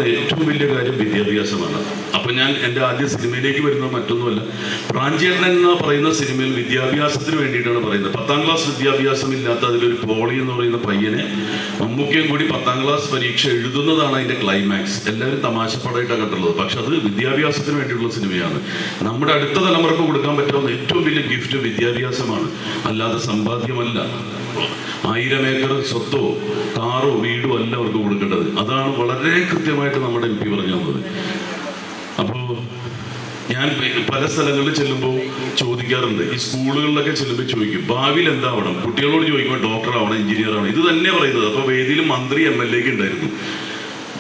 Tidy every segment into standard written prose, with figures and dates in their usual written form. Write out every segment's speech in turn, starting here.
ഏറ്റവും വലിയ കാര്യം വിദ്യാഭ്യാസമാണ്. അപ്പൊ ഞാൻ എൻ്റെ ആദ്യ സിനിമയിലേക്ക് വരുന്നത് മറ്റൊന്നുമല്ല, പ്രാഞ്ചേട്ടൻ എന്ന് പറയുന്ന സിനിമയിൽ വിദ്യാഭ്യാസത്തിന് വേണ്ടിയിട്ടാണ് പറയുന്നത്. 10ാം ക്ലാസ് വിദ്യാഭ്യാസം ഇല്ലാത്ത അതിലൊരു പോളി എന്ന് പറയുന്ന പയ്യനെ മമ്മൂക്കയും കൂടി 10ാം ക്ലാസ് പരീക്ഷ എഴുതുന്നതാണ് അതിന്റെ ക്ലൈമാക്സ്. എല്ലാവരും തമാശപ്പടായിട്ടാണ് കണ്ടുള്ളത്, പക്ഷെ അത് വിദ്യാഭ്യാസത്തിന് വേണ്ടിയുള്ള സിനിമയാണ്. നമ്മുടെ അടുത്ത തലമുറക്ക് കൊടുക്കാൻ പറ്റാവുന്ന ഏറ്റവും വലിയ ഗിഫ്റ്റ് വിദ്യാഭ്യാസമാണ്, അല്ലാതെ സമ്പാദ്യമല്ല. 1000 ഏക്കർ സ്വത്തോ കാറോ വീടോ അല്ല അവർക്ക് കൊടുക്കേണ്ടത്. അതാണ് വളരെ കൃത്യമായിട്ട് നമ്മുടെ MP പറഞ്ഞു തന്നത്. അപ്പോൾ ഞാൻ പല സ്ഥലങ്ങളിൽ ചെല്ലുമ്പോൾ ചോദിക്കാറുണ്ട്, ഈ സ്കൂളുകളിലൊക്കെ ചെല്ലുമ്പോൾ ചോദിക്കും ഭാവിയിൽ എന്താവണം. കുട്ടികളോട് ചോദിക്കുമ്പോൾ ഡോക്ടർ ആവണം, എഞ്ചിനീയർ ആവണം, ഇത് തന്നെ പറയുന്നത്. അപ്പോൾ വേദിയിൽ മന്ത്രി MLA ഒക്കെ ഉണ്ടായിരുന്നു.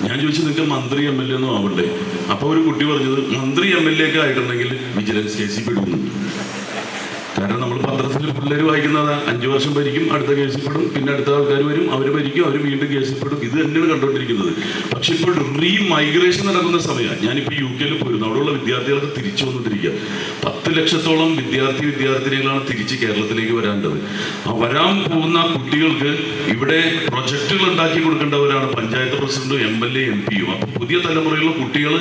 ഞാൻ ചോദിച്ചു, നിങ്ങൾക്ക് മന്ത്രി MLA ഒന്നും ആവണ്ടേ? അപ്പോൾ ഒരു കുട്ടി പറഞ്ഞത്, മന്ത്രി MLA ഒക്കെ ആയിട്ടുണ്ടെങ്കിൽ വിജിലൻസ് കേസിൽ പെടുന്നു. കാരണം നമ്മൾ പത്രത്തിൽ പിള്ളേർ വായിക്കുന്നത് 5 വർഷം ഭരിക്കും, അടുത്ത കേസിൽ പെടും, പിന്നെ അടുത്ത ആൾക്കാർ വരും, അവർ ഭരിക്കും, അവർ വീണ്ടും കേസിൽ പെടും. ഇത് തന്നെയാണ് കണ്ടുകൊണ്ടിരിക്കുന്നത്. പക്ഷെ ഇപ്പോൾ റീമൈഗ്രേഷൻ നടക്കുന്ന സമയമാണ്. ഞാനിപ്പോൾ UK പോയിരുന്നു. അവിടെയുള്ള വിദ്യാർത്ഥികൾക്ക് തിരിച്ചു വന്നിരിക്കുക. 10 ലക്ഷത്തോളം വിദ്യാർത്ഥിനികളാണ് തിരിച്ച് കേരളത്തിലേക്ക് വരേണ്ടത്. ആ വരാൻ പോകുന്ന കുട്ടികൾക്ക് ഇവിടെ പ്രൊജക്റ്റുകൾ ഉണ്ടാക്കി കൊടുക്കേണ്ടവരാണ് പഞ്ചായത്ത് പ്രസിഡന്റും MLA MP-യും. അപ്പൊ പുതിയ തലമുറയിലുള്ള കുട്ടികൾ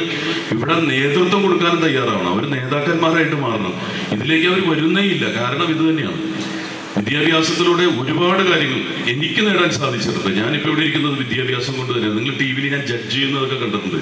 ഇവിടെ നേതൃത്വം കൊടുക്കാനും തയ്യാറാവണം, അവർ നേതാക്കന്മാരായിട്ട് മാറണം. ഇതിലേക്ക് അവർ വരുന്നേ ഇല്ല. കാരണം ഇത് തന്നെയാണ്. വിദ്യാഭ്യാസത്തിലൂടെ ഒരുപാട് കാര്യങ്ങൾ എനിക്ക് നേടാൻ സാധിച്ചിട്ടുണ്ട്. ഞാനിപ്പോൾ ഇവിടെ ഇരിക്കുന്നത് വിദ്യാഭ്യാസം കൊണ്ട് തന്നെ. നിങ്ങൾ TV-യിൽ ഞാൻ ജഡ്ജ് ചെയ്യുന്നതൊക്കെ കണ്ടിട്ടുണ്ട്.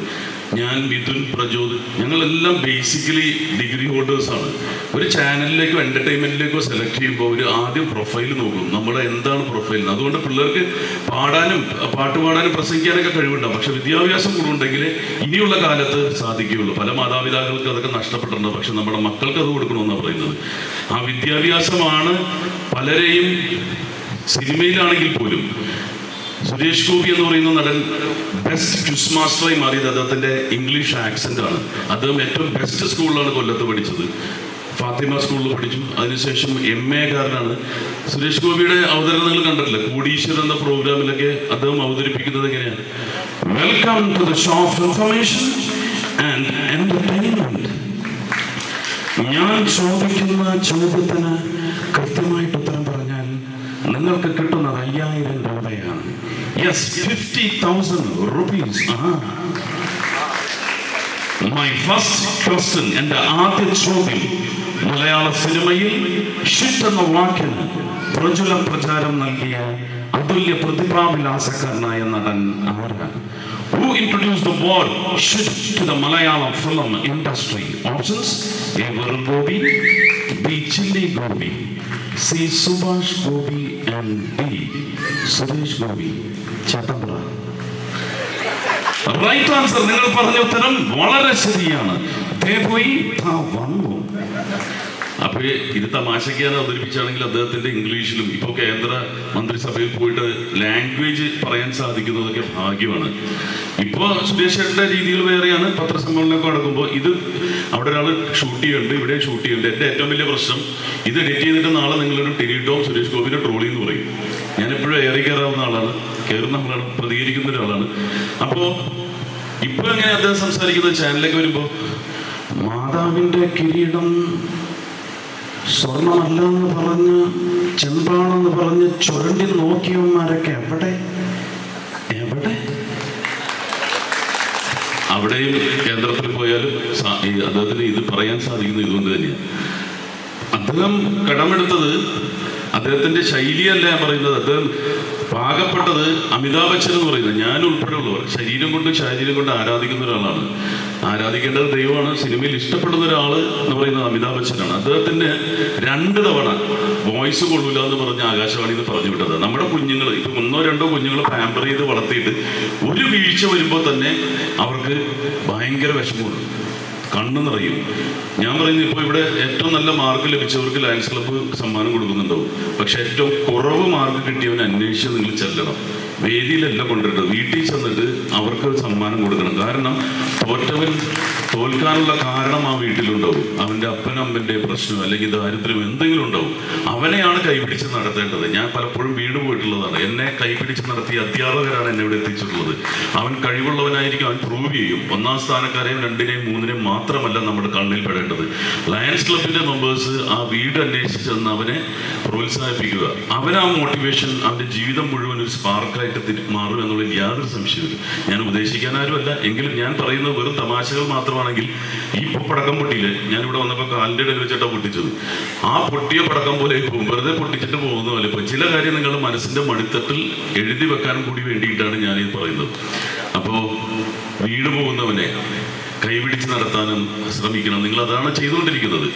ഞാൻ, മിഥുൻ, പ്രചോദ്, ഞങ്ങളെല്ലാം ബേസിക്കലി ഡിഗ്രി ഹോൾഡേഴ്സാണ്. ഒരു ചാനലിലേക്കോ എൻ്റർടൈൻമെൻറ്റിലേക്കോ സെലക്ട് ചെയ്യുമ്പോൾ അവർ ആദ്യം പ്രൊഫൈൽ നോക്കും, നമ്മുടെ എന്താണ് പ്രൊഫൈൽ. അതുകൊണ്ട് പിള്ളേർക്ക് പാടാനും പാട്ട് പാടാനും പ്രസംഗിക്കാനൊക്കെ കഴിവുണ്ടാവും. പക്ഷെ വിദ്യാഭ്യാസം കൂടുണ്ടെങ്കിൽ ഇനിയുള്ള കാലത്ത് സാധിക്കുകയുള്ളൂ. പല മാതാപിതാക്കൾക്ക് അതൊക്കെ നഷ്ടപ്പെട്ടിട്ടുണ്ട്. പക്ഷെ നമ്മുടെ മക്കൾക്ക് അത് കൊടുക്കണമെന്നാണ് പറയുന്നത്. ആ വിദ്യാഭ്യാസമാണ് പലരെയും സിനിമയിലാണെങ്കിൽ പോലും. സുരേഷ് ഗോപി എന്ന് പറയുന്ന നടൻ ബെസ്റ്റ് ക്വിസ് മാസ്റ്ററായി മാറിയത് അദ്ദേഹത്തിന്റെ ഇംഗ്ലീഷ് ആക്സെന്റ് ആണ്. അദ്ദേഹം ഏറ്റവും ബെസ്റ്റ് സ്കൂളിലാണ് കൊല്ലത്ത് പഠിച്ചത്. ഫാത്തിമ സ്കൂളിൽ പഠിച്ചു. അതിനുശേഷം MA കാരനാണ്. സുരേഷ് ഗോപിയുടെ അവതരണങ്ങൾ കണ്ടിട്ടില്ല? കോടീശ്വരൻ എന്ന പ്രോഗ്രാമിലൊക്കെ അദ്ദേഹം അവതരിപ്പിക്കുന്നത് എങ്ങനെയാണ്? Welcome to the show of information and entertainment. ഞാൻ ചോദിക്കുന്ന ചോദ്യത്തിന് കൃത്യമായിട്ട് ഉത്തരം പറഞ്ഞാൽ നിങ്ങൾക്ക് കിട്ടുന്നത് 5000 രൂപയാണ്. Yes, 50,000 rupees. My first question, എൻ്റെ ആദ്യ ചോദ്യം, മലയാള സിനിമയിൽ ഷിറ്റ് എന്ന വാക്കിന് പ്രചുര പ്രചാരം നൽകിയ അതുല്യ പ്രതിഭാവിലാസക്കാരനായ നടൻ ആരാണ്? Who introduced the word shit to the Malayalam film industry? Options: A. Varun Gobi, B. Chilli Gobi, C. Subhash Gobi, and D. Suresh Gobi. Chatambra. Right answer. നിങ്ങൾ പറഞ്ഞ ഉത്തരം വളരെ ശരിയാണ്. വന്നു. അപ്പോൾ ഇത് തമാശയ്ക്കാണ് അവതരിപ്പിച്ചാണെങ്കിൽ അദ്ദേഹത്തിന്റെ ഇംഗ്ലീഷിലും ഇപ്പോൾ കേന്ദ്ര മന്ത്രിസഭയിൽ പോയിട്ട് ലാംഗ്വേജ് പറയാൻ സാധിക്കുന്നതൊക്കെ ഭാഗ്യമാണ്. ഇപ്പോൾ സുരേഷ് ചേട്ടൻ്റെ രീതികൾ വേറെയാണ്. പത്രസമ്മേളനമൊക്കെ നടക്കുമ്പോൾ ഇത് അവിടെ ഒരാൾ ഷൂട്ട് ചെയ്യുന്നുണ്ട്, ഇവിടെ ഷൂട്ട് ചെയ്യുന്നുണ്ട്. എൻ്റെ ഏറ്റവും വലിയ പ്രശ്നം, ഇത് എഡിറ്റ് ചെയ്തിട്ട് നാളെ നിങ്ങളൊരു ടെലിടോം സുരേഷ് ഗോപിനെ ട്രോളി എന്ന് പറയും. ഞാനെപ്പോഴും ഏറി കയറാവുന്ന ആളാണ്, കയറുന്ന ആളാണ്, പ്രതികരിക്കുന്ന ഒരാളാണ്. അപ്പോൾ ഇപ്പോൾ എങ്ങനെ അദ്ദേഹം സംസാരിക്കുന്നത്? ചാനലിലേക്ക് വരുമ്പോൾ മാതാവിൻ്റെ കിരീടം സ്വർണ്ണമല്ല എന്ന് പറഞ്ഞ്, ചെമ്പാണെന്ന് പറഞ്ഞ് ചുരണ്ടി നോക്കിയവന്മാരൊക്കെ എവിടെ? അവിടെയും കേന്ദ്രത്തിൽ പോയാലും അദ്ദേഹത്തിന് ഇത് പറയാൻ സാധിക്കുന്നത് ഇതുകൊണ്ട് തന്നെയാണ്. അദ്ദേഹം കടമെടുത്തത് അദ്ദേഹത്തിന്റെ ശൈലിയല്ല ഞാൻ പറയുന്നത്. അദ്ദേഹം പാകപ്പെട്ടത് അമിതാഭ് ബച്ചൻ എന്ന് പറയുന്നത്, ഞാൻ ഉൾപ്പെടെയുള്ളവർ ശരീരം കൊണ്ട് ആരാധിക്കുന്ന ഒരാളാണ്. ആരാധിക്കേണ്ടത് ദൈവമാണ്. സിനിമയിൽ ഇഷ്ടപ്പെടുന്ന ഒരാൾ എന്ന് പറയുന്നത് അമിതാഭ് ബച്ചനാണ്. അദ്ദേഹത്തിന് 2 തവണ വോയിസ് കൊള്ളൂല എന്ന് പറഞ്ഞ് ആകാശവാണിയിൽ നിന്ന് പറഞ്ഞു വിട്ടത്. നമ്മുടെ കുഞ്ഞുങ്ങൾ ഇപ്പം 1 or 2 കുഞ്ഞുങ്ങൾ പാമ്പർ ചെയ്ത് വളർത്തിയിട്ട് ഒരു വീഴ്ച വരുമ്പോൾ തന്നെ അവർക്ക് ഭയങ്കര വിഷമമുണ്ട്, കണ്ണു നിറയും. ഞാൻ പറയുന്നത്, ഇപ്പോൾ ഇവിടെ ഏറ്റവും നല്ല മാർക്ക് ലഭിച്ചവർക്ക് ലയൺസ് ക്ലബ്ബ് സമ്മാനം കൊടുക്കുന്നുണ്ടാവും. പക്ഷെ ഏറ്റവും കുറവ് മാർക്ക് കിട്ടിയവനെ അന്വേഷിച്ച് നിങ്ങൾ ചെല്ലണം. വേദിയിലല്ല കൊണ്ടിട്ട് വീട്ടിൽ ചെന്നിട്ട് അവർക്ക് സമ്മാനം കൊടുക്കണം. കാരണം തോറ്റവൻ തോൽക്കാനുള്ള കാരണം ആ വീട്ടിലുണ്ടാവും. അവൻ്റെ അപ്പനമ്മൻ്റെ പ്രശ്നം അല്ലെങ്കിൽ ദാരിദ്ര്യം എന്തെങ്കിലും ഉണ്ടാവും. അവനെയാണ് കൈപിടിച്ച് നടത്തേണ്ടത്. ഞാൻ പലപ്പോഴും വീട് പോയിട്ടുള്ളതാണ്. എന്നെ കൈപിടിച്ച് നടത്തിയ അധ്യാപകരാണ് എന്നെ ഇവിടെ എത്തിച്ചിട്ടുള്ളത്. അവൻ കഴിവുള്ളവനായിരിക്കും, അവൻ പ്രൂവ് ചെയ്യും. 1ാം സ്ഥാനക്കാരെയും 2നെയും 3നെയും മാത്രമല്ല നമ്മുടെ കണ്ണിൽ പെടേണ്ടത്. ലയൺസ് ക്ലബിന്റെ മെമ്പേഴ്സ് ആ വീട് അന്വേഷിച്ചെന്ന് അവനെ പ്രോത്സാഹിപ്പിക്കുക. അവൻ ആ മോട്ടിവേഷൻ അവന്റെ ജീവിതം മുഴുവൻ ഒരു സ്പാർക്കായിട്ട് മാറും എന്നുള്ളതിൽ യാതൊരു സംശയമില്ല. ഞാൻ ഉപദേശിക്കാനാരുമല്ല, എങ്കിലും ഞാൻ പറയുന്നത് വെറും തമാശകൾ മാത്രമാണെങ്കിൽ ഈ പടക്കം പൊട്ടിയില്ലേ, ഞാനിവിടെ വന്നപ്പോൾ കാലിൻ്റെ ഇടയിൽ വെച്ചിട്ടാണ് പൊട്ടിച്ചത്. ആ പൊട്ടിയ പടക്കം പോലെ പോകും, വെറുതെ പൊട്ടിച്ചിട്ട് പോകുന്ന പോലെ. ഇപ്പോൾ ചില കാര്യം നിങ്ങളുടെ മനസ്സിന്റെ മടിത്തട്ടിൽ എഴുതി വെക്കാനും കൂടി വേണ്ടിയിട്ടാണ് ഞാനീ പറയുന്നത്. അപ്പോൾ വീട് പോകുന്നവനെ കൈപിടിച്ച് നടത്താനും ശ്രമിക്കണം. നിങ്ങൾ അതാണ് ചെയ്തുകൊണ്ടിരിക്കുന്നത്.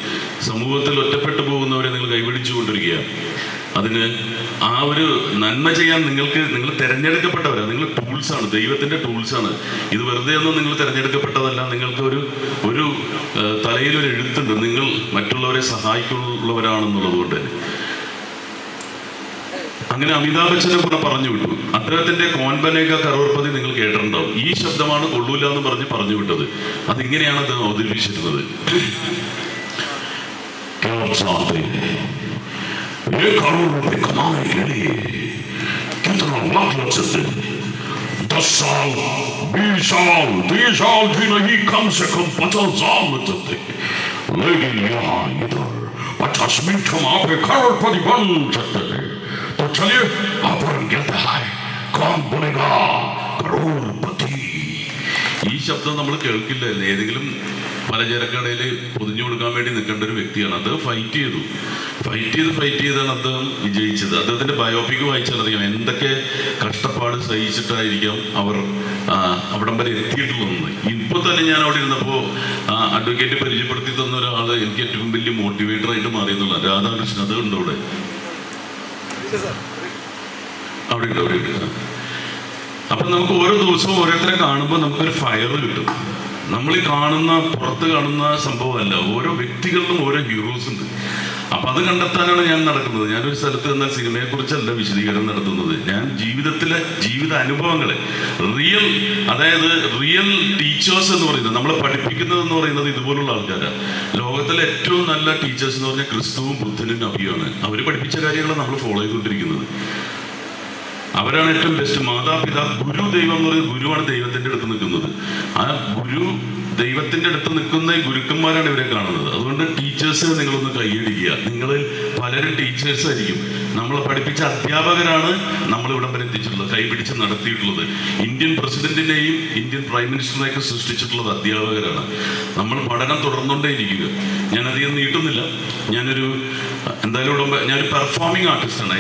സമൂഹത്തിൽ ഒറ്റപ്പെട്ടു പോകുന്നവരെ നിങ്ങൾ കൈപിടിച്ചു കൊണ്ടിരിക്കുക. അതിന് ആ ഒരു നന്മ ചെയ്യാൻ നിങ്ങൾ തിരഞ്ഞെടുക്കപ്പെട്ടവരാണ്. നിങ്ങൾ ടൂൾസാണ്, ദൈവത്തിന്റെ ടൂൾസാണ്. ഇത് വെറുതെ ഒന്നും നിങ്ങൾ തിരഞ്ഞെടുക്കപ്പെട്ടതല്ല. നിങ്ങൾക്ക് ഒരു തലയിലൊരു എഴുത്തുണ്ട്, നിങ്ങൾ മറ്റുള്ളവരെ സഹായിക്കുള്ളവരാണെന്നുള്ളത് കൊണ്ട് തന്നെ. അങ്ങനെ അമിതാഭ് ബച്ചനെ കൂടെ പറഞ്ഞു വിട്ടു. അദ്ദേഹത്തിന്റെ കോൻബനേക കരോർപതി നിങ്ങൾ കേട്ടിട്ടുണ്ടാവും. ഈ ശബ്ദമാണ് കൊള്ളൂല എന്ന് പറഞ്ഞു വിട്ടത്. അതിങ്ങനെയാണ് അദ്ദേഹം അവതരിപ്പിച്ചിരുന്നത്. ये करोड़ रुपए कमाने के लिए कितना लाख लग सकते हैं? 10 साल, 20 साल, 30 साल भी नहीं, कम से कम 50 साल लग सकते हैं. लेकिन यहाँ इधर 50 मिनट हम आप करोड़पति बन सकते हैं. तो चलिए आप कहते हैं कौन बनेगा करोड़पति? ഈ ശബ്ദം നമ്മൾ കേൾക്കില്ല. ഏതെങ്കിലും പലചരക്കടയിൽ പൊതിഞ്ഞു കൊടുക്കാൻ വേണ്ടി നിൽക്കേണ്ട ഒരു വ്യക്തിയാണ്. അദ്ദേഹം ഫൈറ്റ് ചെയ്താണ് അദ്ദേഹം വിജയിച്ചത്. അദ്ദേഹത്തിന്റെ ബയോപിക് വായിച്ചാൽ അറിയാം എന്തൊക്കെ കഷ്ടപ്പാട് സഹിച്ചിട്ടായിരിക്കാം അവർ അവിടം വരെ എത്തിയിട്ടുള്ളതെന്ന്. ഇപ്പൊ തന്നെ ഞാൻ അവിടെ ഇരുന്നപ്പോൾ അഡ്വക്കേറ്റ് പരിചയപ്പെടുത്തി തന്ന ഒരാള് എനിക്ക് ഏറ്റവും വലിയ മോട്ടിവേറ്റർ ആയിട്ട് മാറിയെന്നുള്ള രാധാകൃഷ്ണൻ. അതുണ്ട് അവിടെ ഉണ്ട്. അപ്പൊ നമുക്ക് ഓരോ ദിവസവും ഓരോരുത്തരെ കാണുമ്പോൾ നമുക്കൊരു ഫയർ കിട്ടും. നമ്മൾ ഈ പുറത്ത് കാണുന്ന സംഭവമല്ല, ഓരോ വ്യക്തികളിലും ഓരോ ഹീറോസ് ഉണ്ട്. അപ്പൊ അത് കണ്ടെത്താനാണ് ഞാൻ നടക്കുന്നത്. ഞാനൊരു സ്ഥലത്ത് നിന്നാൽ സിനിമയെ കുറിച്ചല്ല വിശദീകരണം നടത്തുന്നത്. ഞാൻ ജീവിത അനുഭവങ്ങളെ റിയൽ ടീച്ചേഴ്സ് എന്ന് പറയുന്നത്, നമ്മളെ പഠിപ്പിക്കുന്നത് എന്ന് പറയുന്നത് ഇതുപോലുള്ള ആൾക്കാരാണ്. ലോകത്തിലെ ഏറ്റവും നല്ല ടീച്ചേഴ്സ് എന്ന് പറഞ്ഞാൽ ക്രിസ്തുവും ബുദ്ധനും നബിയുമാണ്. അവർ പഠിപ്പിച്ച കാര്യങ്ങളാണ് നമ്മൾ ഫോളോ ചെയ്തുകൊണ്ടിരിക്കുന്നത്. അവരാണ് ഏറ്റവും ബെസ്റ്റ്. മാതാപിതാ, ഗുരു, ദൈവം എന്ന് പറയുന്നത് ഗുരുവാണ് ദൈവത്തിന്റെ അടുത്ത് നിൽക്കുന്നത്. ആ ഗുരു ദൈവത്തിന്റെ അടുത്ത് നിൽക്കുന്ന ഗുരുക്കന്മാരാണ് ഇവരെ കാണുന്നത്. അതുകൊണ്ട് ടീച്ചേഴ്സിനെ നിങ്ങളൊന്ന് കൈയടിക്കുക. നിങ്ങളിൽ പലരും ടീച്ചേഴ്സ് ആയിരിക്കും. നമ്മളെ പഠിപ്പിച്ച അധ്യാപകരാണ് നമ്മളിവിടം വരെ എത്തിച്ചിട്ടുള്ളത്, കൈപിടിച്ച് നടത്തിയിട്ടുള്ളത്. ഇന്ത്യൻ പ്രസിഡന്റിനെയും ഇന്ത്യൻ പ്രൈം മിനിസ്റ്ററിനെയൊക്കെ സൃഷ്ടിച്ചിട്ടുള്ളത് അധ്യാപകരാണ്. നമ്മൾ പഠനം തുടർന്നുകൊണ്ടേയിരിക്കുക. ഞാനധികം നീട്ടുന്നില്ല. ഞാനൊരു പെർഫോമിംഗ് ആർട്ടിസ്റ്റാണ്.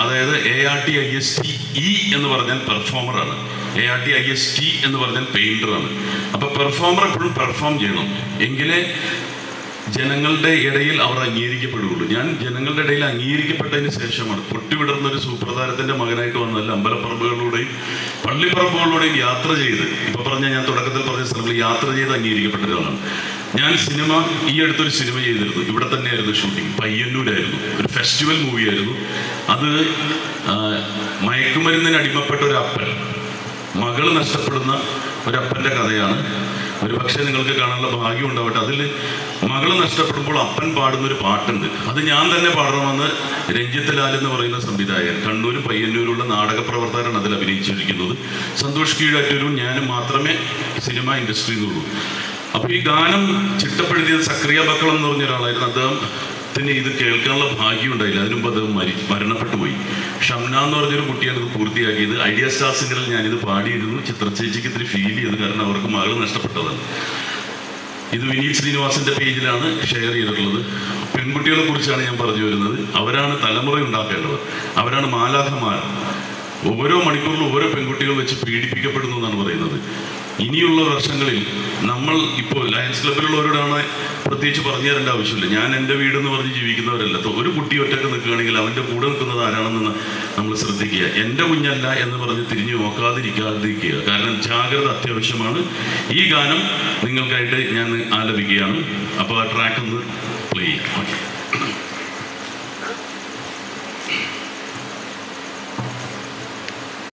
അതായത് ARTISTE എന്ന് പറഞ്ഞാൽ പെർഫോമറാണ്, ARTIST എന്ന് പറഞ്ഞാൽ പെയിന്ററാണ്. അപ്പൊ പെർഫോമർ എപ്പോഴും പെർഫോം ചെയ്യണം, എങ്കിലേ ജനങ്ങളുടെ ഇടയിൽ അവർ അംഗീകരിക്കപ്പെടുകയുള്ളൂ. ഞാൻ ജനങ്ങളുടെ ഇടയിൽ അംഗീകരിക്കപ്പെട്ടതിന് ശേഷമാണ് പൊട്ടിവിടർന്ന ഒരു സൂപ്രധാനത്തിന്റെ മകനായിട്ട് വന്നല്ല, അമ്പലപ്പറമ്പുകളിലൂടെയും പള്ളിപ്പറമ്പുകളിലൂടെയും യാത്ര ചെയ്ത്, ഇപ്പൊ ഞാൻ തുടക്കത്തിൽ പറഞ്ഞ സ്ഥലങ്ങളിൽ യാത്ര ചെയ്ത് അംഗീകരിക്കപ്പെട്ട ഒരാളാണ്. ഞാൻ ഈ അടുത്തൊരു സിനിമ ചെയ്തിരുന്നു. ഇവിടെ തന്നെയായിരുന്നു ഷൂട്ടിങ്, പയ്യന്നൂരായിരുന്നു. ഒരു ഫെസ്റ്റിവൽ മൂവിയായിരുന്നു അത്. മയക്കുമരുന്നിന് അടിമപ്പെട്ട ഒരു അപ്പൻ, മകള് നഷ്ടപ്പെടുന്ന ഒരപ്പൻ്റെ കഥയാണ്. ഒരു പക്ഷേ നിങ്ങൾക്ക് കാണാനുള്ള ഭാഗ്യം ഉണ്ടാവട്ടെ. അതിൽ മകള് നഷ്ടപ്പെടുമ്പോൾ അപ്പൻ പാടുന്നൊരു പാട്ടുണ്ട്. അത് ഞാൻ തന്നെ പാടണമെന്ന് രഞ്ജിത്ത് ലാൽ എന്ന് പറയുന്ന സംവിധായകൻ, കണ്ണൂരും പയ്യന്നൂരുള്ള നാടക പ്രവർത്തകരാണ് അതിൽ അഭിനയിച്ചിരിക്കുന്നത്. സന്തോഷ് കീഴാറ്റൂരും ഞാനും മാത്രമേ സിനിമ ഇൻഡസ്ട്രിയിലുള്ളൂ. അപ്പോൾ ഈ ഗാനം ചിട്ടപ്പെടുത്തിയത് സക്രിയ ബക്കളം എന്ന് പറഞ്ഞ ഒരാളായിരുന്നു. അദ്ദേഹത്തിന് ഇത് കേൾക്കാനുള്ള ഭാഗ്യം ഉണ്ടായില്ല. അതിനുമുമ്പ് അദ്ദേഹം മരണപ്പെട്ടു പോയി. ഷംന എന്ന് പറഞ്ഞൊരു കുട്ടിയാണ് ഇത് പൂർത്തിയാക്കിയത്. ഐഡിയ സ്റ്റാർ സിംഗറിൽ ഞാനിത് പാടിയിരുന്നു. ചിത്രചേച്ചിക്ക് ഇത്തിരി ഫീൽ ചെയ്തു, കാരണം അവർക്ക് മകൾ നഷ്ടപ്പെട്ടതാണ്. ഇത് വിനീത് ശ്രീനിവാസിന്റെ പേജിലാണ് ഷെയർ ചെയ്തിട്ടുള്ളത്. പെൺകുട്ടികളെ കുറിച്ചാണ് ഞാൻ പറഞ്ഞു വരുന്നത്. അവരാണ് തലമുറ ഉണ്ടാക്കേണ്ടത്. അവരാണ് മാലാഖമാർ. ഓരോ മണിക്കൂറിലും ഓരോ പെൺകുട്ടികൾ വെച്ച് പീഡിപ്പിക്കപ്പെടുന്നു എന്നാണ് പറയുന്നത്. ഇനിയുള്ള വർഷങ്ങളിൽ നമ്മൾ ഇപ്പോൾ ലയൺസ് ക്ലബിലുള്ളവരോടാണ് പ്രത്യേകിച്ച് പറഞ്ഞു തരേണ്ട ആവശ്യമില്ല. ഞാൻ എൻ്റെ വീടെന്ന് പറഞ്ഞ് ജീവിക്കുന്നവരല്ല. ഒരു കുട്ടി ഒറ്റക്ക് നിൽക്കുകയാണെങ്കിൽ അവൻ്റെ കൂടെ നിൽക്കുന്നത് ആരാണെന്ന് നമ്മൾ ശ്രദ്ധിക്കുക. എൻ്റെ കുഞ്ഞല്ല എന്ന് പറഞ്ഞ് തിരിഞ്ഞു നോക്കാതിരിക്കാതിരിക്കുക. കാരണം ജാഗ്രത അത്യാവശ്യമാണ്. ഈ ഗാനം നിങ്ങൾക്കായിട്ട് ഞാൻ ആലപിക്കുകയാണ്. അപ്പോൾ ആ ട്രാക്ക് ഒന്ന് പ്ലേ ചെയ്യാം.